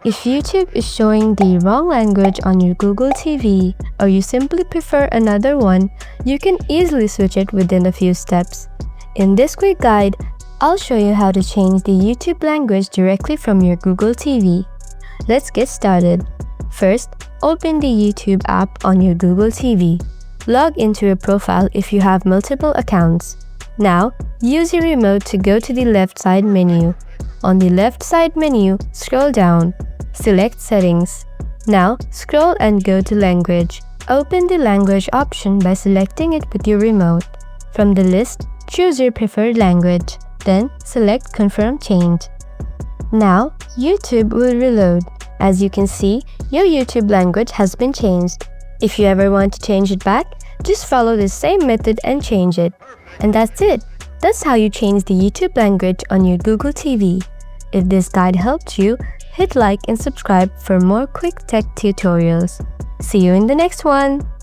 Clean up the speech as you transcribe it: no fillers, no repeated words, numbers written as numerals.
If YouTube is showing the wrong language on your Google TV, or you simply prefer another one, you can easily switch it within a few steps. In this quick guide, I'll show you how to change the YouTube language directly from your Google TV. Let's get started. First, open the YouTube app on your Google TV. Log into your profile if you have multiple accounts. Now, use your remote to go to the left side menu. On the left side menu, scroll down. Select Settings. Now, scroll and go to Language. Open the language option by selecting it with your remote. From the list, choose your preferred language. Then, select Confirm Change. Now, YouTube will reload. As you can see, your YouTube language has been changed. If you ever want to change it back, just follow the same method and change it. And that's it. That's how you change the YouTube language on your Google TV. If this guide helped you, hit like and subscribe for more quick tech tutorials. See you in the next one!